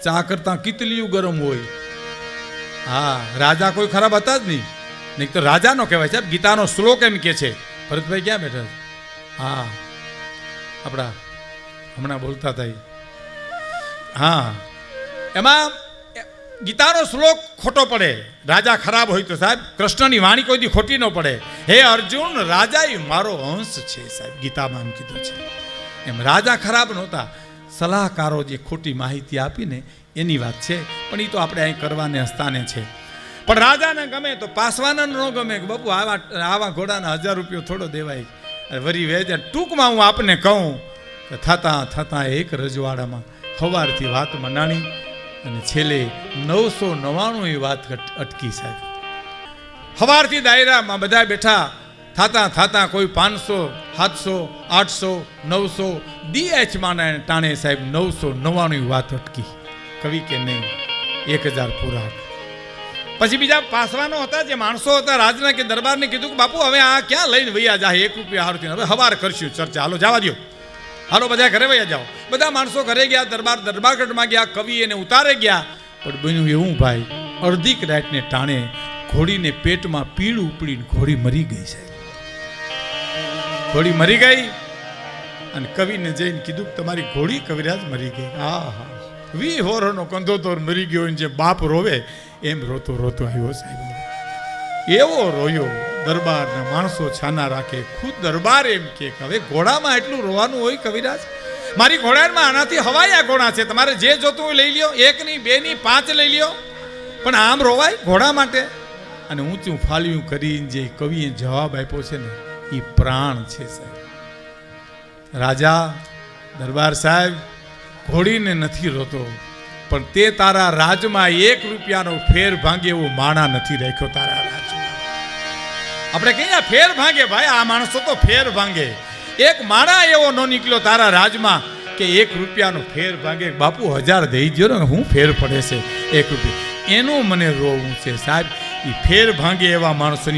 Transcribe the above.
ચા કરતા કિતલીયું ગરમ હોય. હા, રાજા કોઈ ખરાબ હતા જ નહીં તો રાજા નો કહેવાય સાહેબ. ગીતાનો શ્લોક એમ કે છે. ભરતભાઈ ક્યાં બેઠા? હા, આપણા હમણાં બોલતા હતા. હા, એમાં ગીતાનો શ્લોક ખોટો પડે, રાજા ખરાબ હોય તો સાહેબ કૃષ્ણની વાણી કોઈ દી ખોટી ન પડે. હે અર્જુન, રાજા એ મારો અંશ છે સાહેબ, ગીતામાં એમ કીધું છે. એમ રાજા ખરાબ નહોતા, સલાહકારો જે ખોટી માહિતી આપીને એની વાત છે. પણ એ તો આપણે અહીં કરવાને સ્થાને છે. પણ રાજાને ગમે તો પાસવાના ન ગમે કે બાપુ આવા ઘોડાના 1000 રૂપિયા થોડો દેવાય, વરી વેચે. ટૂંકમાં હું આપને કહું કે થતાં એક રજવાડામાં સવારથી વાત મનાણી અને છેલ્લે 999 વાત અટકી સાહેબ. સવારથી દાયરામાં બધા બેઠા, થતાં કોઈ 500, 700, 800, 900 DH ટાણે સાહેબ 999 વાત અટકી. કવિ કે નહીં, 1000 પૂરા. પછી બીજા પાસવાનો હતા, જે માણસો હતા રાજના કે દરબારને કીધું કે બાપુ હવે આ ક્યાં લઈને વૈયા જાય, 1 રૂપિયા હારથી હવે હવાર કરશું ચર્ચા, હાલો જવા દો, હાલો બધા ઘરે વૈયા જાઓ. બધા માણસો ઘરે ગયા, દરબારગઢમાં ગયા, કવિ એને ઉતારે ગયા. પણ બન્યું એવું ભાઈ, અડધી રાતને ટાણે ઘોડીને પેટમાં પીળ ઉપડીને ઘોડી મરી ગઈ સાહેબ. ઘોડી મરી ગઈ અને કવિને જઈને કીધું કે તમારી ઘોડી કવિરાજ મરી ગઈ. હા, 20 વર્ષનો કંધોતર મરી ગયો, જે બાપ રોવે એમ રોતો આવ્યો સાહેબ. એવો રોયો, દરબારના માણસો છાના રાખે. ખુદ દરબાર એમ કે હવે ઘોડામાં એટલું રોવાનું હોય કવિરાજ? મારી ઘોડામાં આનાથી હવાયા ઘોડા છે, તમારે જે જોતું હોય લઈ લ્યો, 1 નહીં 2 નહીં 5 લઈ લ્યો, પણ આમ રોવાય ઘોડા માટે? અને ઊંચું ફાલ્યું કરીને જે કવિએ જવાબ આપ્યો છે ને, એ પ્રાણ છે સાહેબ. રાજા દરબાર સાહેબ, ઘોડીને નથી રોતો, પણ તે તારા રાજમાં 1 રૂપિયાનો ફેર ભાંગે એવો માણા નથી રાખ્યો તારા રાજમાં. આપણે કહીએ ફેર ભાંગે, ભાઈ આ માણસો તો ફેર ભાંગે. એક માણા એવો ન નીકળ્યો તારા રાજમાં કે 1 રૂપિયાનો ફેર ભાંગે. બાપુ 1000 દઈ દો ને, હું ફેર પડે છે 1 રૂપિયા, એનું મને રોવું છે સાહેબ. એ ફેર ભાંગે એવા માણસોની